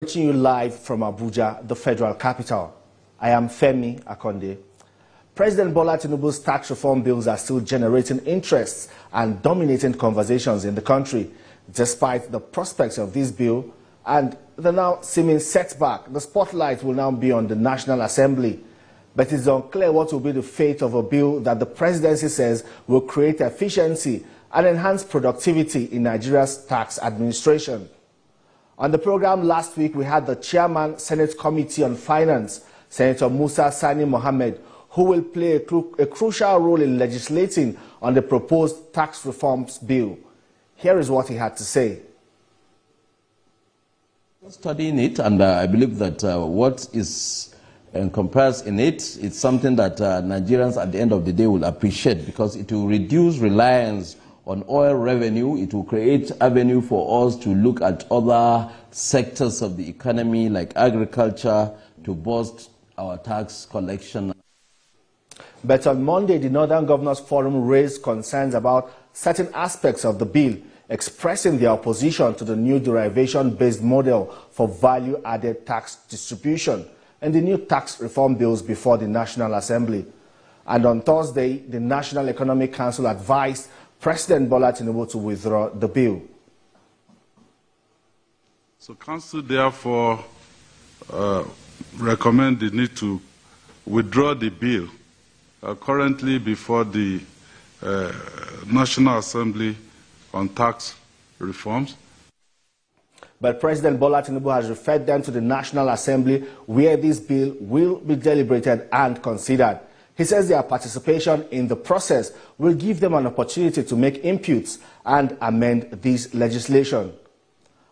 Reaching you live from Abuja, the federal capital. I am Femi Akonde. President Bola Tinubu's tax reform bills are still generating interest and dominating conversations in the country. Despite the prospects of this bill and the now seeming setback, the spotlight will now be on the National Assembly. But it's unclear what will be the fate of a bill that the presidency says will create efficiency and enhance productivity in Nigeria's tax administration. On the program last week, we had the chairman, Senate Committee on Finance, Senator Musa Sani Mohammed, who will play a crucial role in legislating on the proposed tax reforms bill. Here is what he had to say. Studying it, and I believe that what is encompassed in it is something that Nigerians at the end of the day will appreciate, because it will reduce reliance on oil revenue. It will create avenue for us to look at other sectors of the economy like agriculture to boost our tax collection. But on Monday, the Northern Governors Forum raised concerns about certain aspects of the bill, expressing their opposition to the new derivation-based model for value-added tax distribution and the new tax reform bills before the National Assembly. And on Thursday, the National Economic Council advised President Bola Tinubu to withdraw the bill. So Council therefore recommend the need to withdraw the bill currently before the National Assembly on tax reforms. But President Bola Tinubu has referred them to the National Assembly, where this bill will be deliberated and considered. He says their participation in the process will give them an opportunity to make inputs and amend this legislation.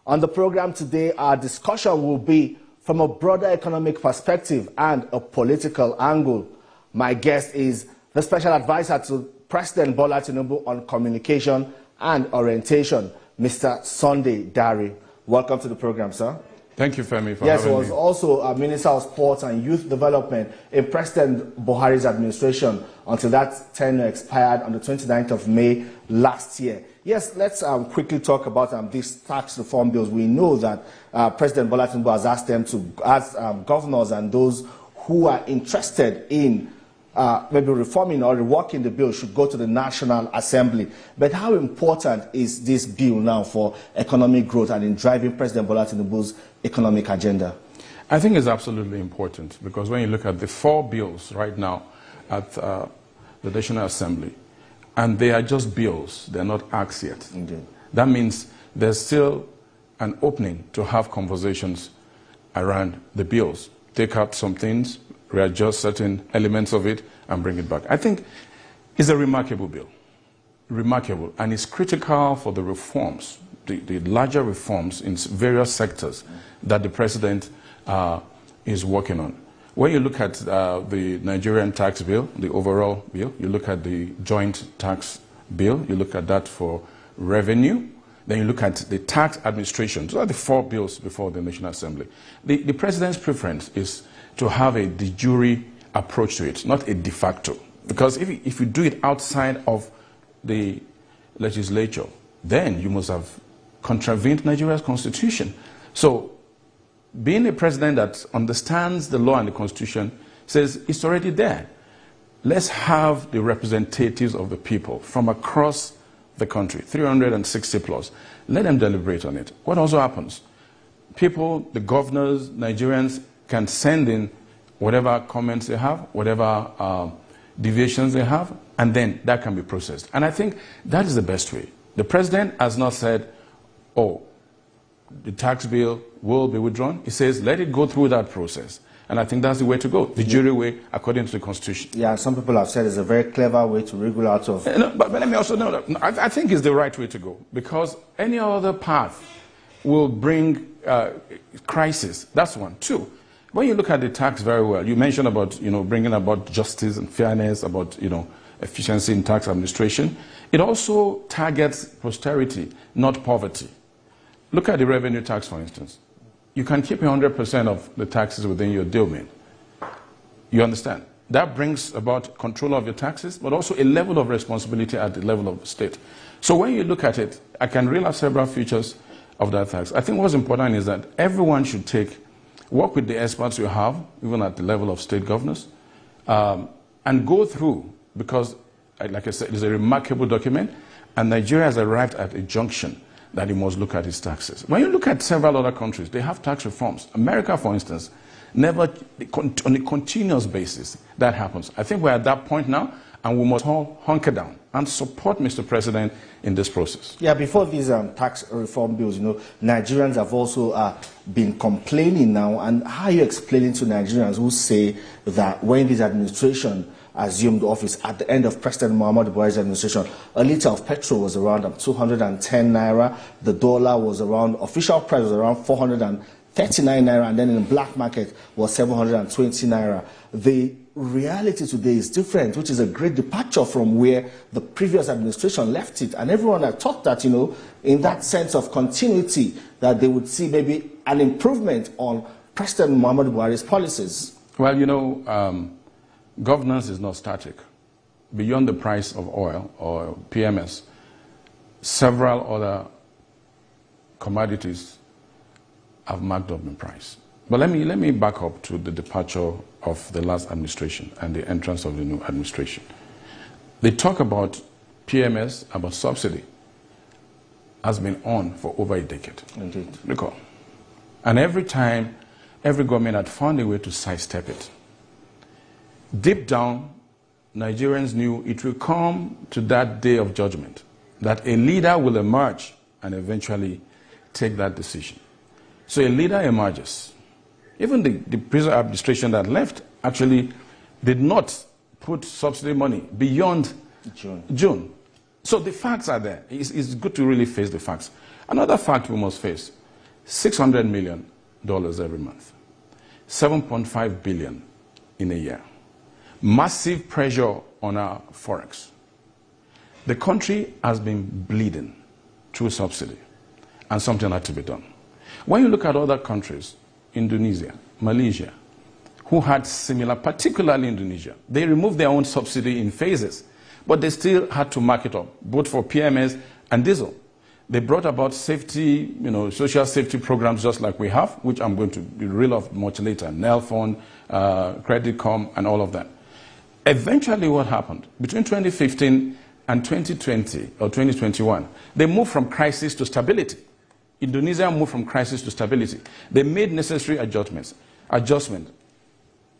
On the program today, our discussion will be from a broader economic perspective and a political angle. My guest is the Special Advisor to President Bola Tinubu on Communication and Orientation, Mr. Sunday Dari. Welcome to the program, sir. Thank you, Femi, for having me. Yes, he was also a Minister of Sports and Youth Development in President Buhari's administration until that tenure expired on the 29th of May last year. Yes, let's quickly talk about these tax reform bills. We know that President Bola Tinubu has asked them to ask governors and those who are interested in maybe reforming or reworking the bill should go to the National Assembly. But how important is this bill now for economic growth and in driving President Bola Tinubu's economic agenda? I think it's absolutely important, because when you look at the 4 bills right now at the National Assembly, and they are just bills, they're not acts yet. Indeed. That means there's still an opening to have conversations around the bills. Take out some things, readjust certain elements of it, and bring it back. I think it's a remarkable bill. Remarkable. And it's critical for the reforms, the larger reforms in various sectors that the President is working on. When you look at the Nigerian tax bill, the overall bill, you look at the joint tax bill, you look at that for revenue, then you look at the tax administration. Those are the 4 bills before the National Assembly. The President's preference is to have a de jure approach to it, not a de facto. Because if you do it outside of the legislature, then you must have contravened Nigeria's constitution. So, being a president that understands the law and the constitution says it's already there. Let's have the representatives of the people from across the country, 360 plus. Let them deliberate on it. What also happens? People, the governors, Nigerians, can send in whatever comments they have, whatever deviations they have, and then that can be processed. And I think that is the best way. The President has not said, oh, the tax bill will be withdrawn. He says, let it go through that process. And I think that's the way to go, the jury way, according to the Constitution. Yeah, some people have said it's a very clever way to wriggle out of... No, but let me also know that I think it's the right way to go, because any other path will bring crisis. That's one. 2, when you look at the tax very well, you mentioned about, bringing about justice and fairness, about, efficiency in tax administration. It also targets posterity, not poverty. Look at the revenue tax, for instance. You can keep 100% of the taxes within your domain. You understand? That brings about control of your taxes, but also a level of responsibility at the level of the state. So when you look at it, I can reel out several features of that tax. I think what's important is that everyone should work with the experts you have, even at the level of state governors, and go through, because, like I said, it's a remarkable document, and Nigeria has arrived at a junction that it must look at its taxes. When you look at several other countries, they have tax reforms. America, for instance, never, on a continuous basis, that happens. I think we're at that point now, and we must all hunker down and support Mr. President in this process. Yeah, before these tax reform bills, Nigerians have also been complaining now. And how are you explaining to Nigerians who say that when this administration assumed office at the end of President Muhammadu Buhari's administration, a litre of petrol was around 210 naira, the dollar was around, official price was around 439 naira, and then in the black market was 720 naira. The reality today is different, which is a great departure from where the previous administration left it. And everyone had thought that, in that sense of continuity, that they would see maybe an improvement on President Muhammadu Buhari's policies. Well, governance is not static. Beyond the price of oil or PMS, several other commodities have marked up in price. But let me back up to the departure of the last administration and the entrance of the new administration. They talk about PMS, about subsidy, has been on for over a decade. Indeed. Recall. And every time, every government had found a way to sidestep it. Deep down, Nigerians knew it will come to that day of judgment, that a leader will emerge and eventually take that decision. So a leader emerges. Even the previous administration that left actually did not put subsidy money beyond June. So the facts are there. It's good to really face the facts. Another fact we must face, $600 million every month, 7.5 billion in a year. Massive pressure on our forex. The country has been bleeding through subsidy, and something had to be done. When you look at other countries, Indonesia, Malaysia, who had similar, particularly Indonesia, they removed their own subsidy in phases, but they still had to mark it up, both for PMS and diesel. They brought about safety, social safety programs just like we have, which I'm going to reel off much later, NEL Fund, Credit Com, and all of that. Eventually what happened, between 2015 and 2020 or 2021, they moved from crisis to stability. Indonesia moved from crisis to stability. They made necessary adjustments,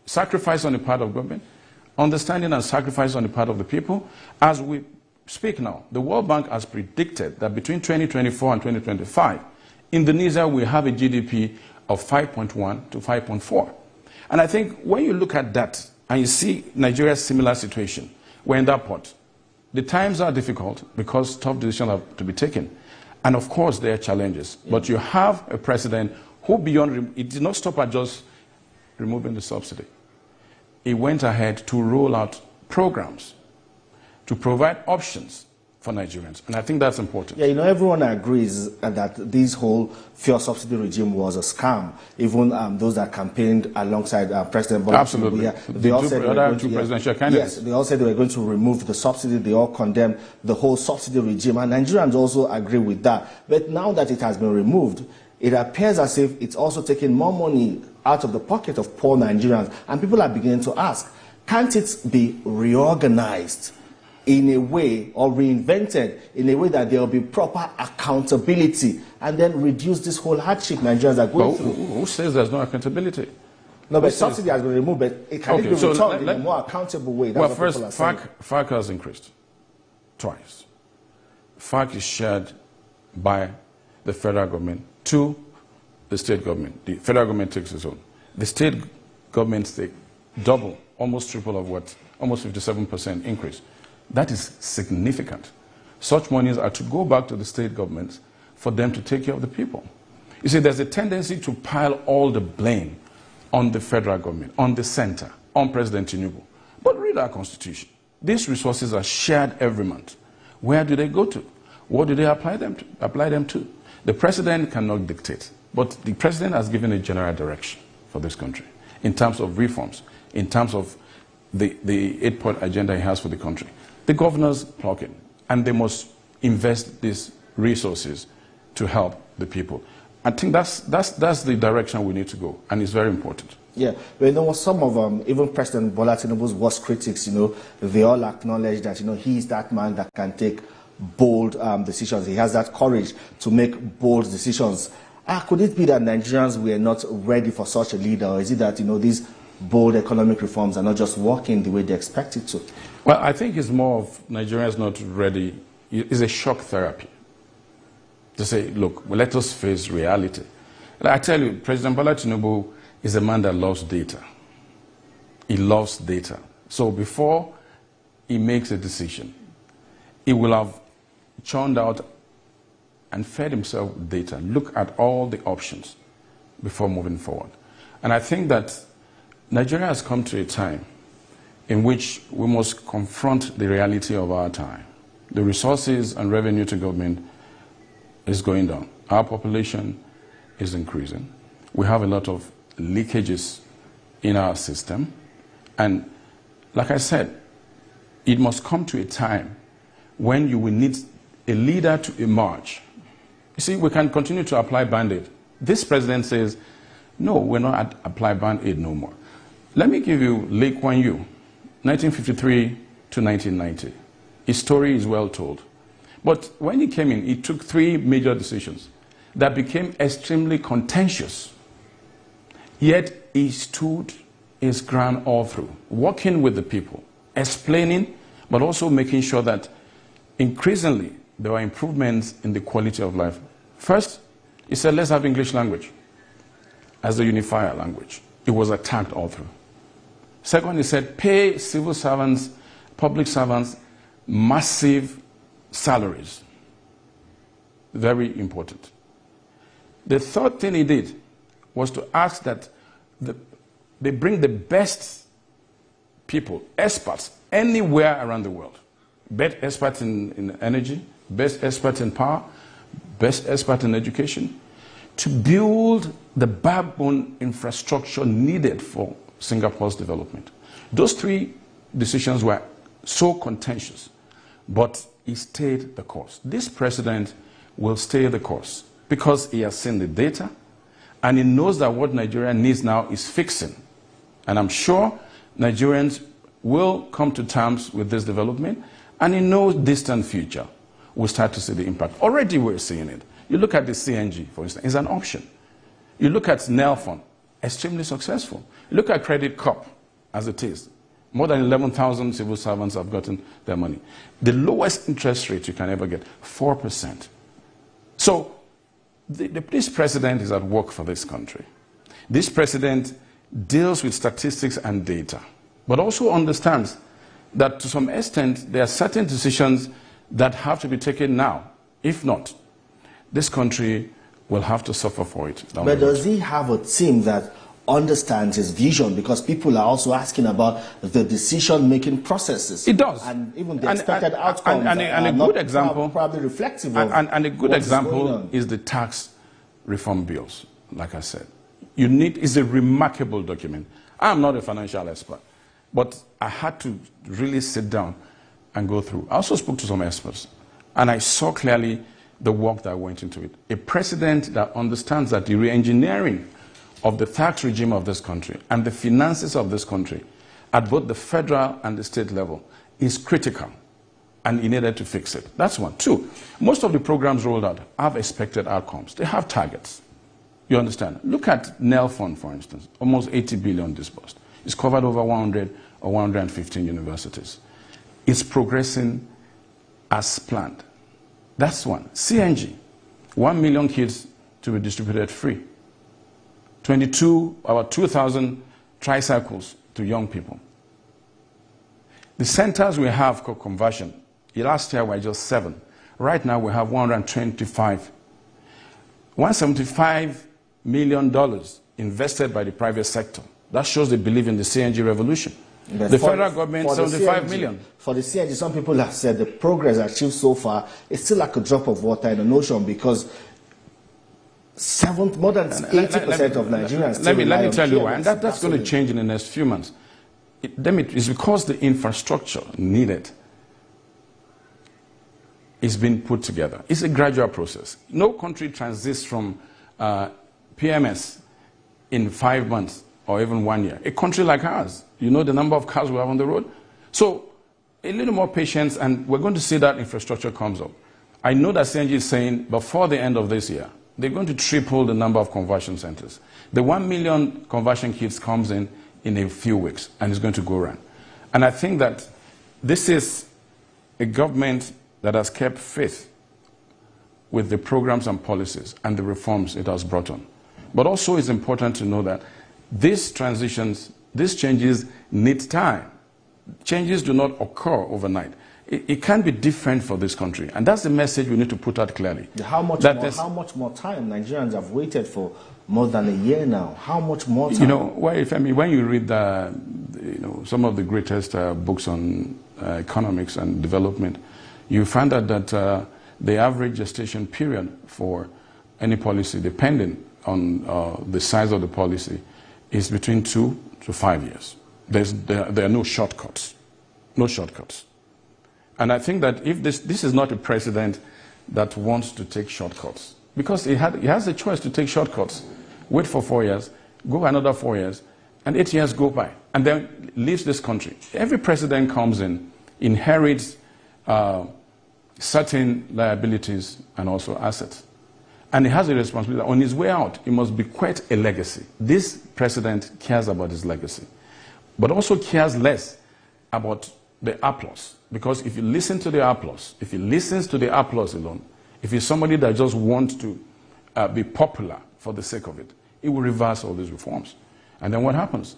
sacrifice on the part of government, understanding and sacrifice on the part of the people. As we speak now, the World Bank has predicted that between 2024 and 2025, Indonesia will have a GDP of 5.1 to 5.4. And I think when you look at that and you see Nigeria's similar situation, we're in that pot. The times are difficult because tough decisions have to be taken. And of course, there are challenges. But you have a president who it did not stop at just removing the subsidy. He went ahead to roll out programs to provide options for Nigerians. And I think that's important. Yeah, everyone agrees that this whole fuel subsidy regime was a scam. Even those that campaigned alongside President Bola. Absolutely. Yeah, they all said presidential candidates. Yes, they all said they were going to remove the subsidy. They all condemned the whole subsidy regime. And Nigerians also agree with that. But now that it has been removed, it appears as if it's also taking more money out of the pocket of poor Nigerians. And people are beginning to ask, can't it be reorganized in a way, or reinvented in a way that there will be proper accountability, and then reduce this whole hardship Nigerians are going through? Who says there's no accountability? No, but subsidy has been removed, but it can be returned in a more accountable way. Well, first, FARC has increased twice. FARC is shared by the federal government to the state government. The federal government takes its own. The state governments take double, almost triple of what, almost 57% increase. That is significant. Such monies are to go back to the state governments for them to take care of the people. You see, there's a tendency to pile all the blame on the federal government, on the center, on President Tinubu. But read our constitution. These resources are shared every month. Where do they go to? What do they apply them to? The president cannot dictate, but the president has given a general direction for this country in terms of reforms, in terms of the 8-point agenda he has for the country. The governors plug in, and they must invest these resources to help the people. I think that's the direction we need to go, and it's very important. Yeah, but you know, some of even President Bola Tinubu's worst critics, you know, they all acknowledge that, you know, he's that man that can take bold decisions. He has that courage to make bold decisions. Could it be that Nigerians were not ready for such a leader, or is it that, you know, these bold economic reforms are not just working the way they expect it to? Well, I think it's more of Nigerians not ready. It's a shock therapy to say, look, well, let us face reality. And I tell you, President Bola Tinubu is a man that loves data. He loves data. So before he makes a decision, he will have churned out and fed himself with data, look at all the options before moving forward. And I think that Nigeria has come to a time in which we must confront the reality of our time. The resources and revenue to government is going down. Our population is increasing. We have a lot of leakages in our system. And like I said, it must come to a time when you will need a leader to emerge. You see, we can continue to apply Band-Aid. This president says, no, we're not apply Band-Aid no more. Let me give you Lee Kuan Yew, 1953 to 1990. His story is well told. But when he came in, he took 3 major decisions that became extremely contentious. Yet he stood his ground all through, working with the people, explaining, but also making sure that increasingly there were improvements in the quality of life. First, he said, let's have English language as the unifier language. It was attacked all through. Second, he said, pay civil servants, public servants, massive salaries. Very important. The third thing he did was to ask that they bring the best people, experts, anywhere around the world. Best experts in energy, best experts in power, best experts in education, to build the backbone infrastructure needed for Singapore's development. Those 3 decisions were so contentious, but he stayed the course. This president will stay the course because he has seen the data and he knows that what Nigeria needs now is fixing. And I'm sure Nigerians will come to terms with this development, and in no distant future we'll start to see the impact. Already we're seeing it. You look at the CNG, for instance, it's an option. You look at Nelfon, extremely successful. You look at Credit Corp, as it is. More than 11,000 civil servants have gotten their money. The lowest interest rate you can ever get, 4%. So this president is at work for this country. This president deals with statistics and data, but also understands that to some extent there are certain decisions that have to be taken now. If not, this country will have to suffer for it. But does he have a team that understands his vision? Because people are also asking about the decision-making processes. It does. And even the expected outcomes and a good example, probably reflective of and a good example is the tax reform bills, like I said. It's a remarkable document. I'm not a financial expert, but I had to really sit down and go through. I also spoke to some experts, and I saw clearly the work that went into it. A president that understands that the re-engineering of the tax regime of this country and the finances of this country at both the federal and the state level is critical, and he needed to fix it. That's one. 2, most of the programs rolled out have expected outcomes. They have targets. You understand? Look at Nelfon, for instance, almost 80 billion disbursed. It's covered over 100 or 115 universities. It's progressing as planned. That's one. CNG, 1 million kids to be distributed free. 2,000 tricycles to young people. The centers we have for conversion, last year were just 7. Right now we have 125. $175 million invested by the private sector. That shows they believe in the CNG revolution. But the federal government, 75 million. For the CNG, some people have said the progress achieved so far is still like a drop of water in an ocean, because more than 80% of Nigerians let me tell you why, and that's going to change in the next few months. It's because the infrastructure needed is being put together. It's a gradual process. No country transits from PMS in 5 months or even 1 year. A country like ours, you know the number of cars we have on the road? So a little more patience, and we're going to see that infrastructure comes up. I know that CNG is saying before the end of this year, they're going to triple the number of conversion centers. The 1 million conversion kits comes in a few weeks, and it's going to go around. And I think that this is a government that has kept faith with the programs and policies and the reforms it has brought on. But also it's important to know that these transitions, these changes need time. Changes do not occur overnight. It can be different for this country. And that's the message we need to put out clearly. How much more time? Nigerians have waited for more than a year now. How much more time? You know, when you read some of the greatest books on economics and development, you find out that the average gestation period for any policy, depending on the size of the policy, is between 2 to 5 years. There are no shortcuts. No shortcuts. And I think that if this is not a president that wants to take shortcuts, because he has a choice to take shortcuts, wait for 4 years, go another 4 years, and 8 years go by, and then leaves this country. Every president comes in, inherits certain liabilities and also assets. And he has a responsibility. On his way out, he must bequeath a legacy. This president cares about his legacy, but also cares less about the applause. Because if you listen to the applause, if he listens to the applause alone, if he's somebody that just wants to be popular for the sake of it, he will reverse all these reforms. And then what happens?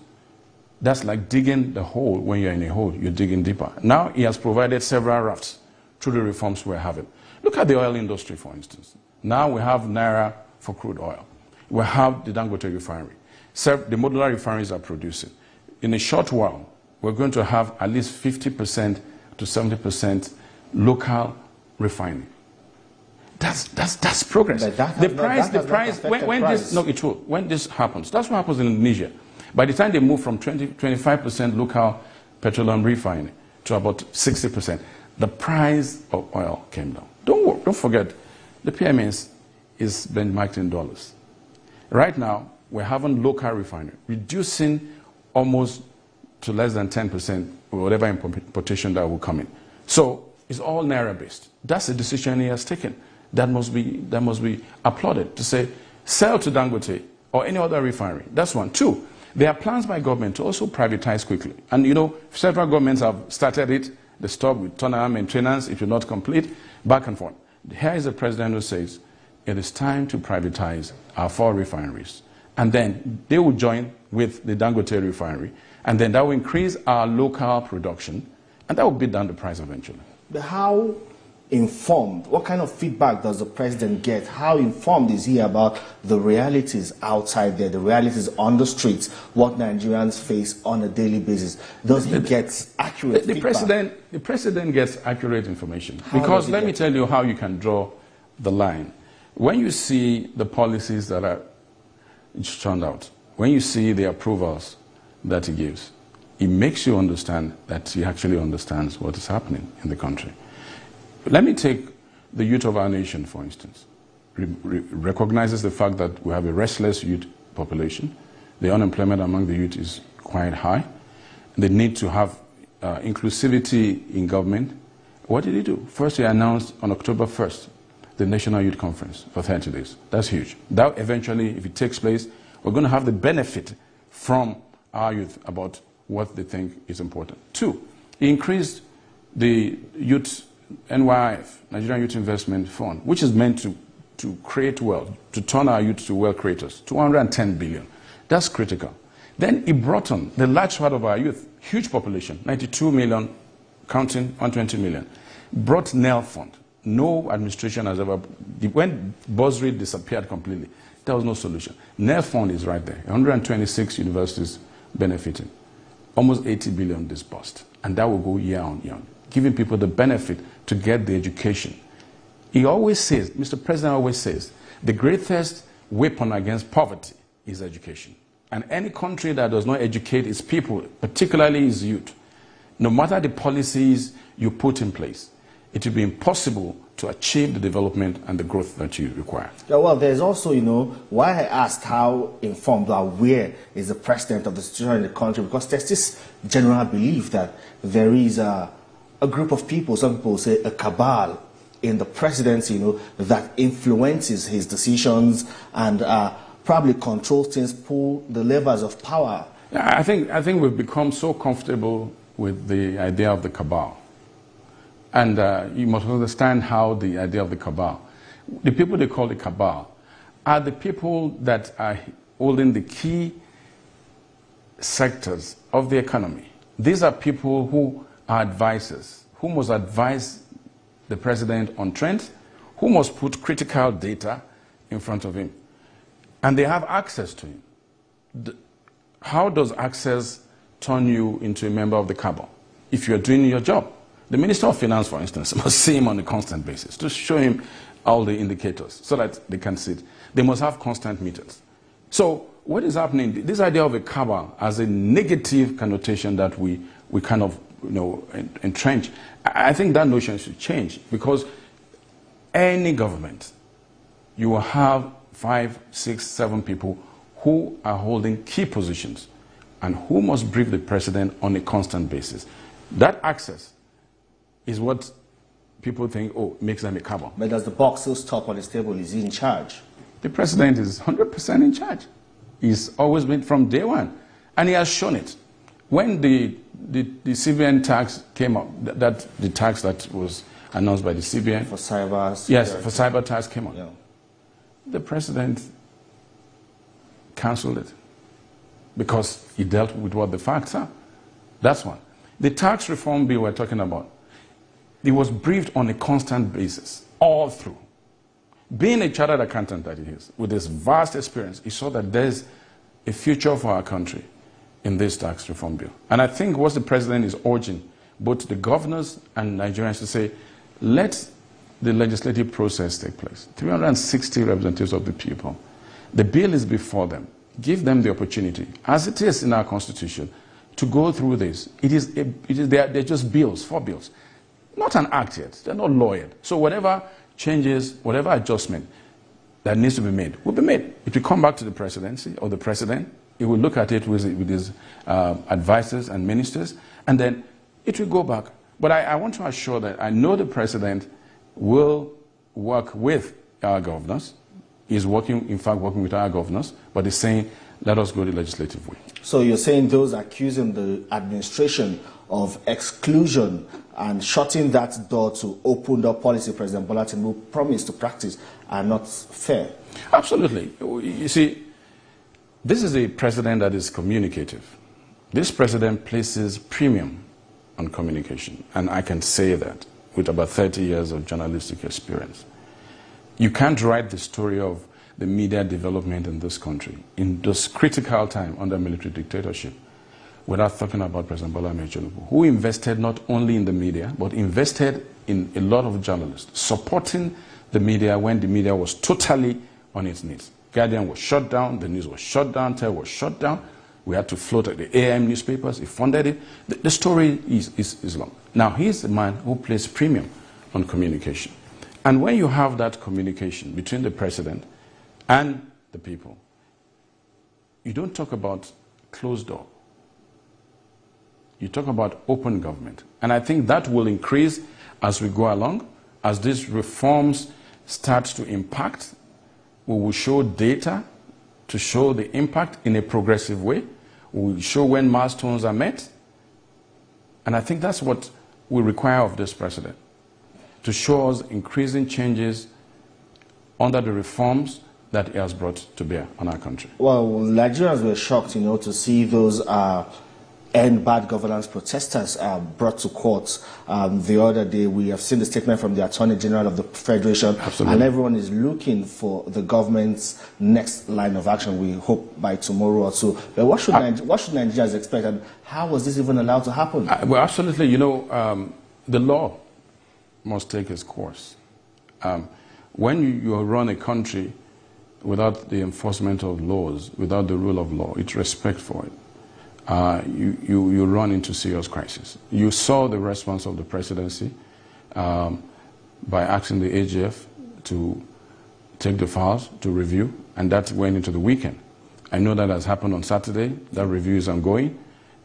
That's like digging the hole. When you're in a hole, you're digging deeper. Now he has provided several rafts through the reforms we're having. Look at the oil industry, for instance. Now we have Naira for crude oil. We have the Dangote refinery. The modular refineries are producing. In a short while, we're going to have at least 50% to 70% local refining. That's progress. When this happens, that's what happens in Indonesia. By the time they move from 25% local petroleum refining to about 60%, the price of oil came down. Don't forget, the PMS is benchmarked in dollars. Right now, we're having local refinery, reducing almost to less than 10% or whatever importation that will come in. So it's all Naira-based. That's a decision he has taken. That must be applauded, to say, sell to Dangote or any other refinery. That's one. Two, there are plans by government to also privatize quickly. And you know, several governments have started it. They stop with turnaround maintenance if you're not complete, back and forth. Here is a president who says, it is time to privatize our 4 refineries. And then they will join with the Dangote refinery. And then that will increase our local production. And that will beat down the price eventually. But how informed, what kind of feedback does the president get? How informed is he about the realities outside there, the realities on the streets, what Nigerians face on a daily basis? Does he get accurate feedback? The president gets accurate information. Because let me tell you how you can draw the line. When you see the policies that are turned out, when you see the approvals that he gives, it makes you understand that he actually understands what is happening in the country. Let me take the youth of our nation, for instance. Recognizes the fact that we have a restless youth population. The unemployment among the youth is quite high. They need to have inclusivity in government. What did he do? First, he announced on October 1st, the National Youth Conference for 30 days. That's huge. That eventually, if it takes place, we're going to have the benefit from our youth about what they think is important. 2, he increased the youth NYIF, Nigerian Youth Investment Fund, which is meant to create wealth, to turn our youth to wealth creators, 210 billion. That's critical. Then he brought on the large part of our youth, huge population, 92 million, counting 120 million, brought NEL Fund. No administration has ever, when bursary disappeared completely, there was no solution. NEL Fund is right there, 126 universities benefiting, almost 80 billion disbursed, and that will go year on year, giving people the benefit to get the education. He always says, Mr. President always says, the greatest weapon against poverty is education. And any country that does not educate its people, particularly its youth, no matter the policies you put in place, it will be impossible to achieve the development and the growth that you require. Yeah, well, there's also, why I asked how informed or aware is the president of the situation in the country, because there's this general belief that there is a group of people, some people say a cabal in the presidency, that influences his decisions and probably controls things, pull the levers of power. I think we've become so comfortable with the idea of the cabal. And you must understand how the idea of the cabal, the people they call the cabal, are the people that are holding the key sectors of the economy. These are people who are advisors, who must advise the president on trends, who must put critical data in front of him. And they have access to him. How does access turn you into a member of the cabal? If you're doing your job. The Minister of Finance, for instance, must see him on a constant basis to show him all the indicators so that they can see it. They must have constant meetings. So what is happening? This idea of a cabal as a negative connotation that we kind of entrench. I think that notion should change, because any government, you will have 5, 6, 7 people who are holding key positions and who must brief the president on a constant basis. That access is what people think, makes them a cabal. But does the box still stop on his table? Is he in charge? The president is 100% in charge. He's always been from day one. And he has shown it. When the CBN tax came up, the tax that was announced by the CBN. For cyber security. Yes, for cyber tax came up. Yeah. The president cancelled it because he dealt with what the facts are. That's one. The tax reform bill we're talking about, it was briefed on a constant basis, all through. Being a chartered accountant that he is, with this vast experience, he saw that there's a future for our country in this tax reform bill. And I think what the president is urging both the governors and Nigerians to say, let the legislative process take place. 360 representatives of the people. The bill is before them. Give them the opportunity, as it is in our constitution, to go through this. They're just bills, 4 bills. Not an act yet. They're not lawyered. So whatever changes, whatever adjustment that needs to be made will be made. It will come back to the presidency or the president. He will look at it with his advisors and ministers, and then it will go back. But I want to assure that I know the president will work with our governors. He's in fact, working with our governors, but he's saying, let us go the legislative way. So you're saying those accusing the administration of exclusion and shutting that door to open door policy President Bola Tinubu promised to practice are not fair? Absolutely. You see, this is a president that is communicative. This president places premium on communication, and I can say that with about 30 years of journalistic experience. You can't write the story of the media development in this country in this critical time under military dictatorship without talking about President Bola Tinubu, who invested not only in the media, but invested in a lot of journalists, supporting the media when the media was totally on its knees. Guardian was shut down, the news was shut down, Tel was shut down. We had to float at the AM newspapers. He funded it. The story is long. Now, he's the man who places premium on communication. And when you have that communication between the president and the people, you don't talk about closed door. You talk about open government. And I think that will increase as we go along, as these reforms start to impact. We will show data to show the impact in a progressive way. We will show when milestones are met. And I think that's what we require of this president, to show us increasing changes under the reforms that he has brought to bear on our country. Well, Nigerians were shocked, to see those end bad governance protesters brought to court the other day. We have seen the statement from the Attorney General of the Federation. Absolutely. And everyone is looking for the government's next line of action, we hope by tomorrow or so. But what should Nigerians expect, and how was this even allowed to happen? Well, absolutely. The law must take its course. When you run a country without the enforcement of laws, without the rule of law, its respect for it, you run into serious crisis. You saw the response of the presidency. by asking the AGF to take the files to review, and that went into the weekend. I know that has happened on Saturday. That review is ongoing.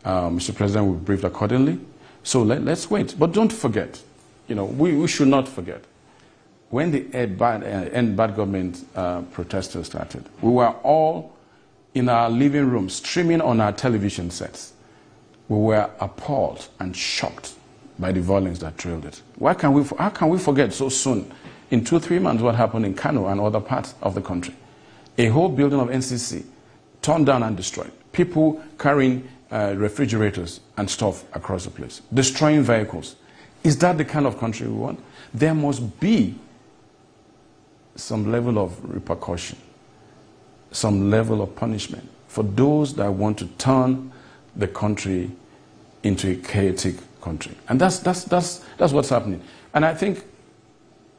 Mr. President will be briefed accordingly. So let's wait. But don't forget, we should not forget. When the End Bad Government protesters started, we were all in our living room, streaming on our television sets. We were appalled and shocked by the violence that trailed it. How can we forget so soon, in 2-3 months, what happened in Kano and other parts of the country? A whole building of NCC torn down and destroyed. People carrying refrigerators and stuff across the place, destroying vehicles. Is that the kind of country we want? There must be some level of repercussion, some level of punishment for those that want to turn the country into a chaotic country. And that's what's happening. And I think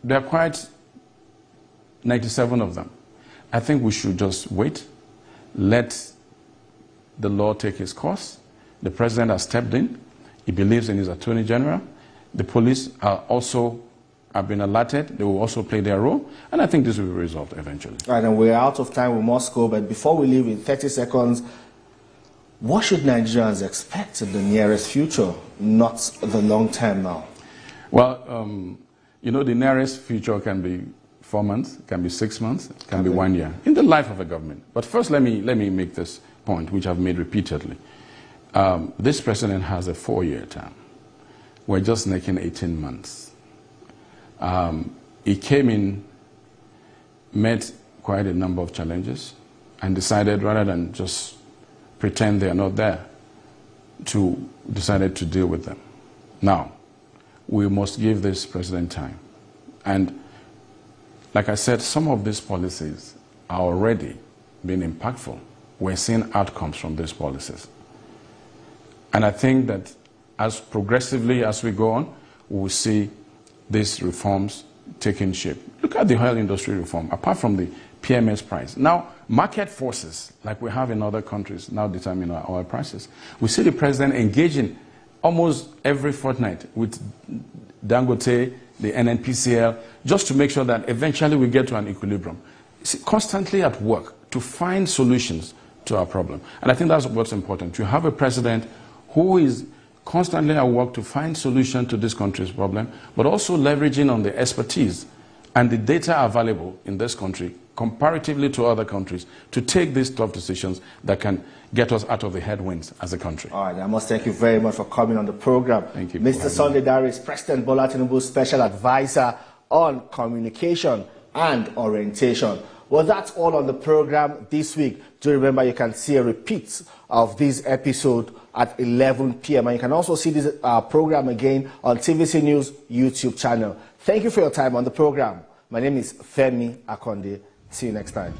there are quite 97 of them. I think we should just wait, let the law take its course. The president has stepped in. He believes in his attorney general. The police have been alerted. They will also play their role. And I think this will be resolved eventually. Right, and we're out of time. We must go. But before we leave in 30 seconds, what should Nigerians expect in the nearest future, not the long term now? Well, the nearest future can be 4 months, can be 6 months, can be 1 year, in the life of a government. But first, let me make this point, which I've made repeatedly. This president has a 4-year term. We're just making 18 months. He came in, met quite a number of challenges, and decided, rather than just pretend they are not there, decided to deal with them. Now, we must give this president time. And like I said, some of these policies are already being impactful. We're seeing outcomes from these policies. And I think that as progressively as we go on, we will see these reforms taking shape. Look at the oil industry reform, apart from the PMS price. Now, market forces, like we have in other countries, now determine our oil prices. We see the president engaging almost every fortnight with Dangote, the NNPCL, just to make sure that eventually we get to an equilibrium. He's constantly at work to find solutions to our problem. And I think that's what's important. You have a president who is constantly at work to find solutions to this country's problem, but also leveraging on the expertise and the data available in this country comparatively to other countries to take these tough decisions that can get us out of the headwinds as a country. All right, I must thank you very much for coming on the program. Thank you. Mr. Sunday Darius, President Bola Tinubu's Special Advisor on Communication and Orientation. Well, that's all on the program this week. Do remember you can see a repeat of this episode at 11 p.m. And you can also see this program again on TVC News YouTube channel. Thank you for your time on the program. My name is Femi Akonde. See you next time.